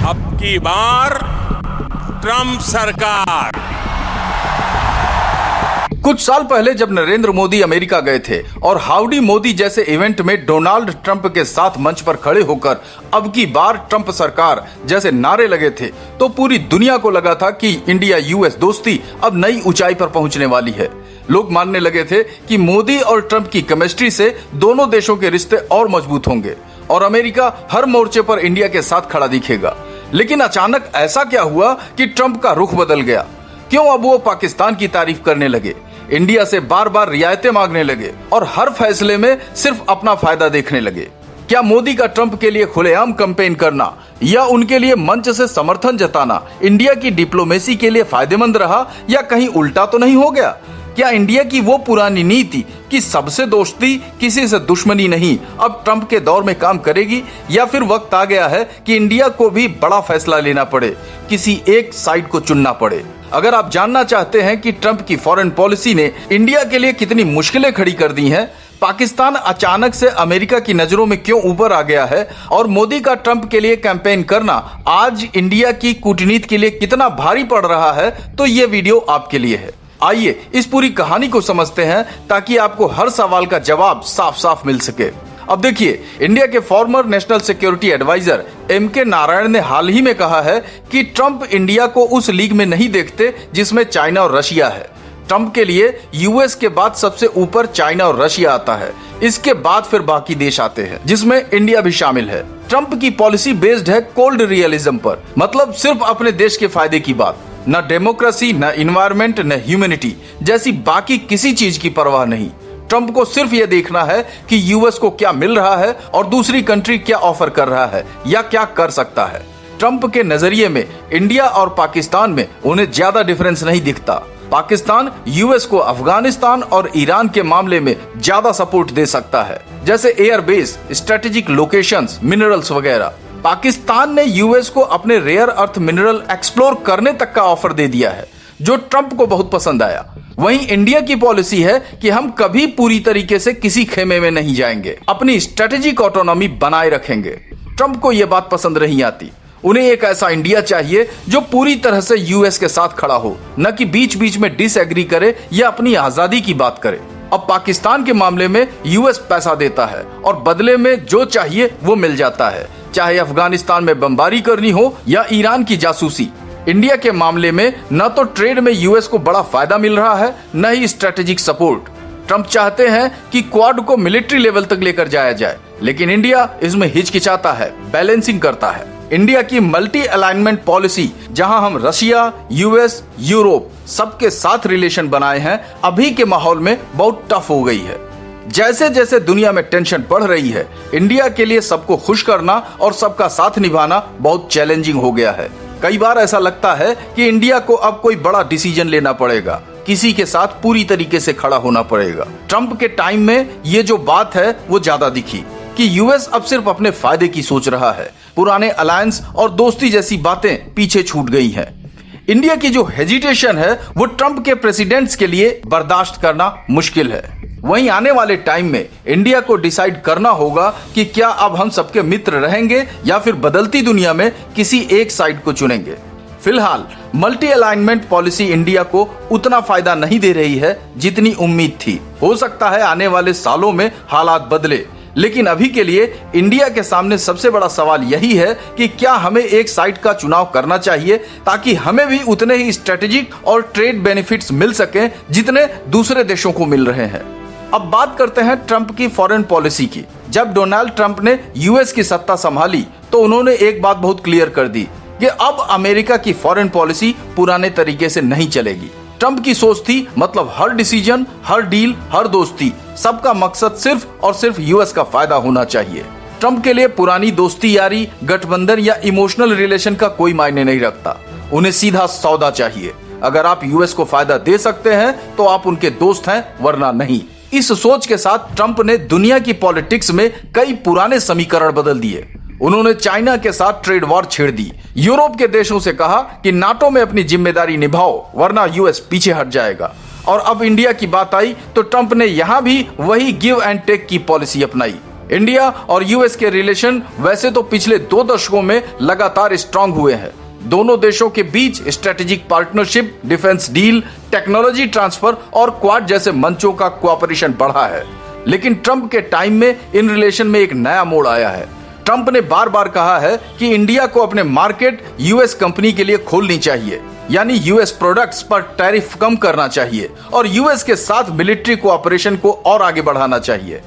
अब की बार ट्रंप सरकार। कुछ साल पहले जब नरेंद्र मोदी अमेरिका गए थे और हाउडी मोदी जैसे इवेंट में डोनाल्ड ट्रंप के साथ मंच पर खड़े होकर अब की बार ट्रंप सरकार जैसे नारे लगे थे, तो पूरी दुनिया को लगा था कि इंडिया यूएस दोस्ती अब नई ऊंचाई पर पहुंचने वाली है। लोग मानने लगे थे कि मोदी और ट्रंप की केमिस्ट्री से दोनों देशों के रिश्ते और मजबूत होंगे और अमेरिका हर मोर्चे पर इंडिया के साथ खड़ा दिखेगा। लेकिन अचानक ऐसा क्या हुआ कि ट्रंप का रुख बदल गया? क्यों अब वो पाकिस्तान की तारीफ करने लगे, इंडिया से बार बार रियायतें मांगने लगे और हर फैसले में सिर्फ अपना फायदा देखने लगे? क्या मोदी का ट्रंप के लिए खुलेआम कैंपेन करना या उनके लिए मंच से समर्थन जताना इंडिया की डिप्लोमेसी के लिए फायदेमंद रहा या कहीं उल्टा तो नहीं हो गया? क्या इंडिया की वो पुरानी नीति कि सबसे दोस्ती किसी से दुश्मनी नहीं अब ट्रंप के दौर में काम करेगी, या फिर वक्त आ गया है कि इंडिया को भी बड़ा फैसला लेना पड़े, किसी एक साइड को चुनना पड़े? अगर आप जानना चाहते हैं कि ट्रंप की फॉरेन पॉलिसी ने इंडिया के लिए कितनी मुश्किलें खड़ी कर दी हैं, पाकिस्तान अचानक से अमेरिका की नजरों में क्यों ऊपर आ गया है और मोदी का ट्रंप के लिए कैंपेन करना आज इंडिया की कूटनीति के लिए कितना भारी पड़ रहा है, तो ये वीडियो आपके लिए है। आइए इस पूरी कहानी को समझते हैं ताकि आपको हर सवाल का जवाब साफ साफ मिल सके। अब देखिए, इंडिया के फॉर्मर नेशनल सिक्योरिटी एडवाइजर एम.के. नारायण ने हाल ही में कहा है कि ट्रंप इंडिया को उस लीग में नहीं देखते जिसमें चाइना और रशिया है। ट्रंप के लिए यूएस के बाद सबसे ऊपर चाइना और रशिया आता है, इसके बाद फिर बाकी देश आते हैं जिसमें इंडिया भी शामिल है। ट्रंप की पॉलिसी बेस्ड है कोल्ड रियलिज्म पर, मतलब सिर्फ अपने देश के फायदे की बात, न डेमोक्रेसी, न इन्वायरमेंट, न ह्यूमैनिटी जैसी बाकी किसी चीज की परवाह नहीं। ट्रंप को सिर्फ ये देखना है कि यूएस को क्या मिल रहा है और दूसरी कंट्री क्या ऑफर कर रहा है या क्या कर सकता है। ट्रंप के नजरिए में इंडिया और पाकिस्तान में उन्हें ज्यादा डिफरेंस नहीं दिखता। पाकिस्तान यूएस को अफगानिस्तान और ईरान के मामले में ज्यादा सपोर्ट दे सकता है, जैसे एयरबेस, स्ट्रेटेजिक लोकेशंस, मिनरल्स वगैरह। पाकिस्तान ने यूएस को अपने रेयर अर्थ मिनरल एक्सप्लोर करने तक का ऑफर दे दिया है, जो ट्रंप को बहुत पसंद आया। वहीं इंडिया की पॉलिसी है कि हम कभी पूरी तरीके से किसी खेमे में नहीं जाएंगे, अपनी स्ट्रेटेजिक ऑटोनॉमी बनाए रखेंगे। ट्रंप को यह बात पसंद नहीं आती। उन्हें एक ऐसा इंडिया चाहिए जो पूरी तरह से यूएस के साथ खड़ा हो, न कि बीच बीच में डिसएग्री करे या अपनी आजादी की बात करे। अब पाकिस्तान के मामले में यूएस पैसा देता है और बदले में जो चाहिए वो मिल जाता है, चाहे अफगानिस्तान में बमबारी करनी हो या ईरान की जासूसी। इंडिया के मामले में न तो ट्रेड में यूएस को बड़ा फायदा मिल रहा है, न ही स्ट्रेटेजिक सपोर्ट। ट्रंप चाहते हैं कि क्वाड को मिलिट्री लेवल तक लेकर जाया जाए, लेकिन इंडिया इसमें हिचकिचाता है, बैलेंसिंग करता है। इंडिया की मल्टी अलाइनमेंट पॉलिसी, जहां हम रशिया, यूएस, यूरोप सबके साथ रिलेशन बनाए हैं, अभी के माहौल में बहुत टफ हो गई है। जैसे जैसे दुनिया में टेंशन बढ़ रही है, इंडिया के लिए सबको खुश करना और सबका साथ निभाना बहुत चैलेंजिंग हो गया है। कई बार ऐसा लगता है कि इंडिया को अब कोई बड़ा डिसीजन लेना पड़ेगा, किसी के साथ पूरी तरीके से खड़ा होना पड़ेगा। ट्रंप के टाइम में ये जो बात है वो ज्यादा दिखी कि यूएस अब सिर्फ अपने फायदे की सोच रहा है। पुराने अलायंस और दोस्ती जैसी बातें पीछे छूट गई हैं। इंडिया की जो हेजिटेशन है वो ट्रंप के प्रेसिडेंट्स के लिए बर्दाश्त करना मुश्किल है। वहीं आने वाले टाइम में इंडिया को डिसाइड करना होगा कि क्या अब हम सबके मित्र रहेंगे या फिर बदलती दुनिया में किसी एक साइड को चुनेंगे। फिलहाल मल्टी अलाइनमेंट पॉलिसी इंडिया को उतना फायदा नहीं दे रही है जितनी उम्मीद थी। हो सकता है आने वाले सालों में हालात बदले, लेकिन अभी के लिए इंडिया के सामने सबसे बड़ा सवाल यही है कि क्या हमें एक साइड का चुनाव करना चाहिए ताकि हमें भी उतने ही स्ट्रेटेजिक और ट्रेड बेनिफिट्स मिल सकें जितने दूसरे देशों को मिल रहे हैं। अब बात करते हैं ट्रंप की फॉरेन पॉलिसी की। जब डोनाल्ड ट्रंप ने यूएस की सत्ता संभाली तो उन्होंने एक बात बहुत क्लियर कर दी कि अब अमेरिका की फॉरेन पॉलिसी पुराने तरीके से नहीं चलेगी। ट्रंप की सोच थी, मतलब हर डिसीजन, हर डील, हर दोस्ती, सबका मकसद सिर्फ और सिर्फ यूएस का फायदा होना चाहिए। ट्रंप के लिए पुरानी दोस्ती यारी, गठबंधन या इमोशनल रिलेशन का कोई मायने नहीं रखता। उन्हें सीधा सौदा चाहिए। अगर आप यूएस को फायदा दे सकते हैं तो आप उनके दोस्त हैं, वरना नहीं। इस सोच के साथ ट्रंप ने दुनिया की पॉलिटिक्स में कई पुराने समीकरण बदल दिए। उन्होंने चाइना के साथ ट्रेड वॉर छेड़ दी, यूरोप के देशों से कहा कि नाटो में अपनी जिम्मेदारी निभाओ वरना यूएस पीछे हट जाएगा। और अब इंडिया की बात आई तो ट्रंप ने यहां भी वही गिव एंड टेक की पॉलिसी अपनाई। इंडिया और यूएस के रिलेशन वैसे तो पिछले 2 दशकों में लगातार स्ट्रांग हुए हैं। दोनों देशों के बीच strategic partnership, defence deal, technology transfer और क्वाड जैसे मंचों का कोऑपरेशन बढ़ा है। लेकिन ट्रंप के टाइम में इन रिलेशन में एक नया मोड़ आया है। ट्रंप ने बार बार कहा है कि इंडिया को अपने मार्केट यूएस कंपनी के लिए खोलनी चाहिए, यानी यूएस प्रोडक्ट्स पर टैरिफ कम करना चाहिए और यूएस के साथ मिलिट्री कोऑपरेशन को और आगे बढ़ाना चाहिए।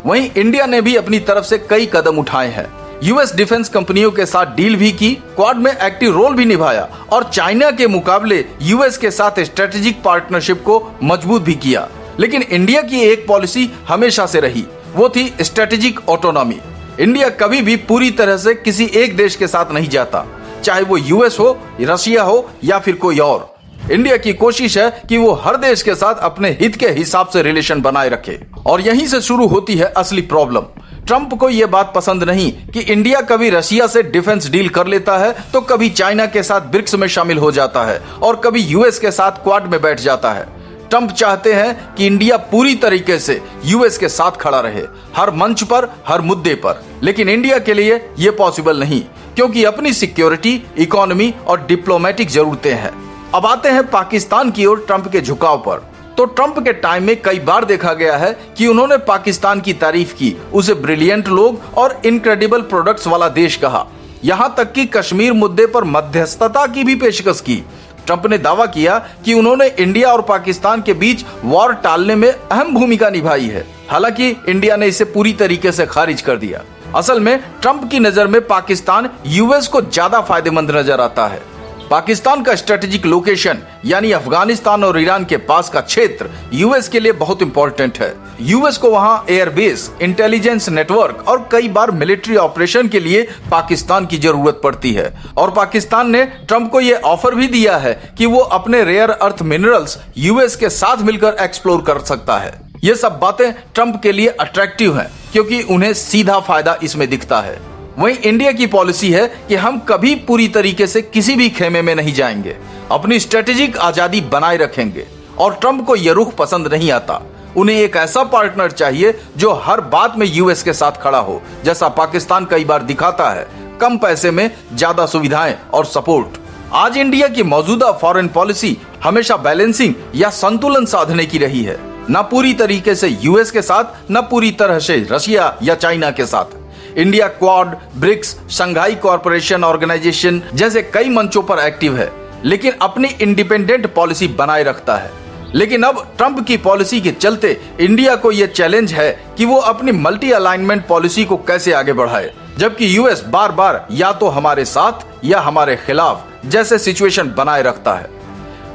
वहीं इंडिया ने भी अपनी तरफ से कई कदम उठाए हैं। यूएस डिफेंस कंपनियों के साथ डील भी की, क्वाड में एक्टिव रोल भी निभाया और चाइना के मुकाबले यूएस के साथ स्ट्रेटेजिक पार्टनरशिप को मजबूत भी किया। लेकिन इंडिया की एक पॉलिसी हमेशा से रही, वो थी स्ट्रेटेजिक ऑटोनॉमी। इंडिया कभी भी पूरी तरह से किसी एक देश के साथ नहीं जाता, चाहे वो यूएस हो, रशिया हो या फिर कोई और। इंडिया की कोशिश है कि वो हर देश के साथ अपने हित के हिसाब से रिलेशन बनाए रखे और यहीं से शुरू होती है असली प्रॉब्लम। ट्रंप को यह बात पसंद नहीं कि इंडिया कभी रशिया से डिफेंस डील कर लेता है तो कभी चाइना के साथ ब्रिक्स में शामिल हो जाता है और कभी यूएस के साथ क्वाड में बैठ जाता है। ट्रंप चाहते हैं कि इंडिया पूरी तरीके से यूएस के साथ खड़ा रहे, हर मंच पर, हर मुद्दे पर। लेकिन इंडिया के लिए यह पॉसिबल नहीं, क्योंकि अपनी सिक्योरिटी, इकोनॉमी और डिप्लोमेटिक जरूरतें हैं। अब आते हैं पाकिस्तान की ओर ट्रंप के झुकाव पर। तो ट्रंप के टाइम में कई बार देखा गया है कि उन्होंने पाकिस्तान की तारीफ की, उसे ब्रिलियंट लोग और इनक्रेडिबल प्रोडक्ट्स वाला देश कहा, यहां तक कि कश्मीर मुद्दे पर मध्यस्थता की भी पेशकश की। ट्रंप ने दावा किया कि उन्होंने इंडिया और पाकिस्तान के बीच वॉर टालने में अहम भूमिका निभाई है। हालांकि इंडिया ने इसे पूरी तरीके से खारिज कर दिया। असल में ट्रंप की नजर में पाकिस्तान यूएस को ज्यादा फायदेमंद नजर आता है। पाकिस्तान का स्ट्रेटेजिक लोकेशन यानी अफगानिस्तान और ईरान के पास का क्षेत्र यूएस के लिए बहुत इंपॉर्टेंट है। यूएस को वहां एयरबेस, इंटेलिजेंस नेटवर्क और कई बार मिलिट्री ऑपरेशन के लिए पाकिस्तान की जरूरत पड़ती है। और पाकिस्तान ने ट्रंप को यह ऑफर भी दिया है कि वो अपने रेयर अर्थ मिनरल्स यूएस के साथ मिलकर एक्सप्लोर कर सकता है। ये सब बातें ट्रंप के लिए अट्रैक्टिव हैं, क्योंकि उन्हें सीधा फायदा इसमें दिखता है। वहीं इंडिया की पॉलिसी है कि हम कभी पूरी तरीके से किसी भी खेमे में नहीं जाएंगे, अपनी स्ट्रेटेजिक आजादी बनाए रखेंगे। और ट्रंप को यह रुख पसंद नहीं आता। उन्हें एक ऐसा पार्टनर चाहिए जो हर बात में यूएस के साथ खड़ा हो, जैसा पाकिस्तान कई बार दिखाता है, कम पैसे में ज्यादा सुविधाएं और सपोर्ट। आज इंडिया की मौजूदा फॉरेन पॉलिसी हमेशा बैलेंसिंग या संतुलन साधने की रही है, न पूरी तरीके से यूएस के साथ, न पूरी तरह से रशिया या चाइना के साथ। India Quad, BRICS, Shanghai cooperation organisation जैसे कई मंचों पर एक्टिव है, लेकिन अपनी इंडिपेंडेंट पॉलिसी बनाए रखता है। लेकिन अब ट्रंप की पॉलिसी के चलते इंडिया को यह चैलेंज है कि वो अपनी मल्टी अलाइनमेंट पॉलिसी को कैसे आगे बढ़ाए, जबकि यूएस बार बार या तो हमारे साथ या हमारे खिलाफ जैसे सिचुएशन बनाए रखता है।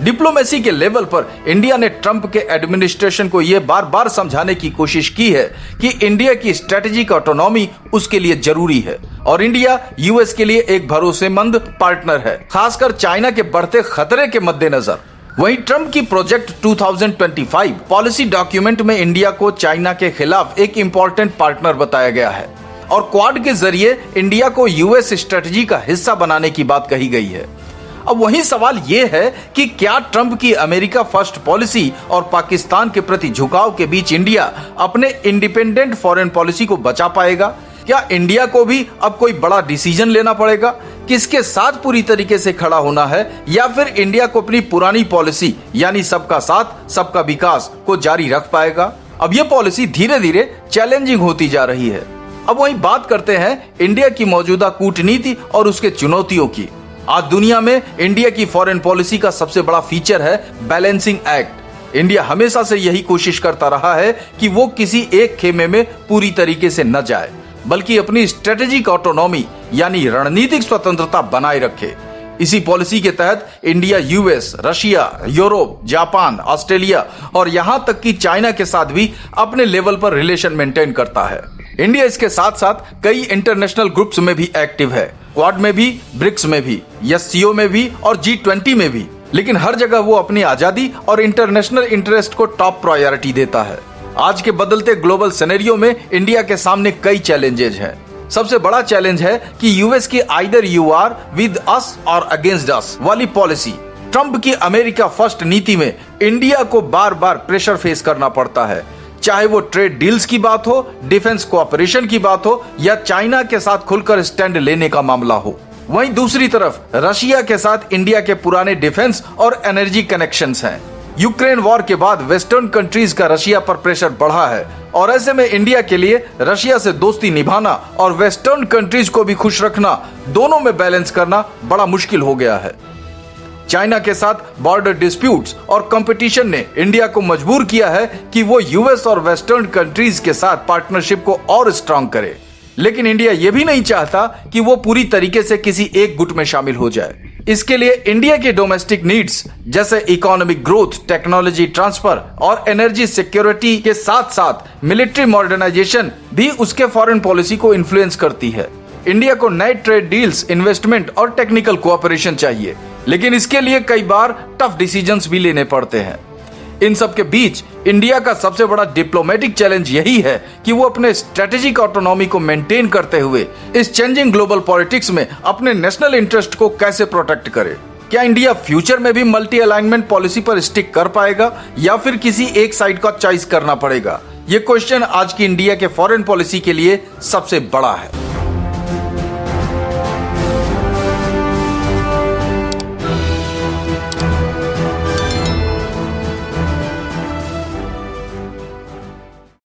डिप्लोमेसी के लेवल पर इंडिया ने ट्रंप के एडमिनिस्ट्रेशन को यह बार बार समझाने की कोशिश की है कि इंडिया की स्ट्रेटेजिक ऑटोनॉमी उसके लिए जरूरी है और इंडिया यूएस के लिए एक भरोसेमंद पार्टनर है, खासकर चाइना के बढ़ते खतरे के मद्देनजर। वहीं ट्रंप की प्रोजेक्ट 2025 पॉलिसी डॉक्यूमेंट में इंडिया को चाइना के खिलाफ एक इंपॉर्टेंट पार्टनर बताया गया है और क्वाड के जरिए इंडिया को यूएस स्ट्रेटजी का हिस्सा बनाने की बात कही गई है। अब वही सवाल ये है कि क्या ट्रंप की अमेरिका फर्स्ट पॉलिसी और पाकिस्तान के प्रति झुकाव के बीच इंडिया अपने इंडिपेंडेंट फॉरेन पॉलिसी को बचा पाएगा? क्या इंडिया को भी अब कोई बड़ा डिसीजन लेना पड़ेगा, किसके साथ पूरी तरीके से खड़ा होना है, या फिर इंडिया को अपनी पुरानी पॉलिसी यानी सबका साथ सबका विकास को जारी रख पाएगा? अब यह पॉलिसी धीरे धीरे चैलेंजिंग होती जा रही है। अब वही बात करते हैं इंडिया की मौजूदा कूटनीति और उसके चुनौतियों की। आज दुनिया में इंडिया की फॉरेन पॉलिसी का सबसे बड़ा फीचर है बैलेंसिंग एक्ट। इंडिया हमेशा से यही कोशिश करता रहा है कि वो किसी एक खेमे में पूरी तरीके से न जाए, बल्कि अपनी स्ट्रेटेजिक ऑटोनॉमी यानी रणनीतिक स्वतंत्रता बनाए रखे। इसी पॉलिसी के तहत India US, Russia, Europe, Japan, Australia और यहां तक कि चाइना के साथ भी अपने लेवल पर रिलेशन मेंटेन करता है। इंडिया इसके साथ साथ कई इंटरनेशनल ग्रुप्स में भी एक्टिव है, क्वाड में भी, ब्रिक्स में भी, एससीओ में भी और G20 में भी। लेकिन हर जगह वो अपनी आजादी और इंटरनेशनल इंटरेस्ट को टॉप प्रायोरिटी देता है। आज के बदलते ग्लोबल सिनेरियो में इंडिया के सामने कई चैलेंजेस हैं। सबसे बड़ा चैलेंज है कि यूएस की either you are with us or against us वाली पॉलिसी। ट्रंप की अमेरिका फर्स्ट नीति में इंडिया को बार बार प्रेशर फेस करना पड़ता है। चाहे वो ट्रेड डील्स की बात हो, डिफेंस कोऑपरेशन की बात हो या चाइना के साथ खुलकर स्टैंड लेने का मामला हो। वहीं दूसरी तरफ रशिया के साथ इंडिया के पुराने डिफेंस और एनर्जी कनेक्शंस हैं। यूक्रेन वॉर के बाद वेस्टर्न कंट्रीज का रशिया पर प्रेशर बढ़ा है और ऐसे में इंडिया के लिए रशिया से दोस्ती निभाना और वेस्टर्न कंट्रीज को भी खुश रखना, दोनों में बैलेंस करना बड़ा मुश्किल हो गया है। चाइना के साथ बॉर्डर डिस्प्यूट्स और कंपटीशन ने इंडिया को मजबूर किया है कि वो यूएस और वेस्टर्न कंट्रीज के साथ पार्टनरशिप को और स्ट्रांग करे। लेकिन इंडिया ये भी नहीं चाहता कि वो पूरी तरीके से किसी एक गुट में शामिल हो जाए। इसके लिए इंडिया के डोमेस्टिक नीड्स जैसे इकोनॉमिक ग्रोथ, टेक्नोलॉजी ट्रांसफर और एनर्जी सिक्योरिटी के साथ साथ मिलिट्री मॉडर्नाइजेशन भी उसके फॉरेन पॉलिसी को इन्फ्लुएंस करती है। इंडिया को नए ट्रेड डील्स, इन्वेस्टमेंट और टेक्निकल कोऑपरेशन चाहिए, लेकिन इसके लिए कई बार टफ डिसीजंस भी लेने पड़ते हैं। इन सब के बीच इंडिया का सबसे बड़ा डिप्लोमेटिक चैलेंज यही है कि वो अपने स्ट्रेटेजिक ऑटोनॉमी को मेंटेन करते हुए इस चेंजिंग ग्लोबल पॉलिटिक्स में अपने नेशनल इंटरेस्ट को कैसे प्रोटेक्ट करे। क्या इंडिया फ्यूचर में भी मल्टी अलाइनमेंट पॉलिसी पर स्टिक कर पाएगा या फिर किसी एक साइड का चॉइस करना पड़ेगा? ये क्वेश्चन आज की इंडिया के फॉरेन पॉलिसी के लिए सबसे बड़ा है।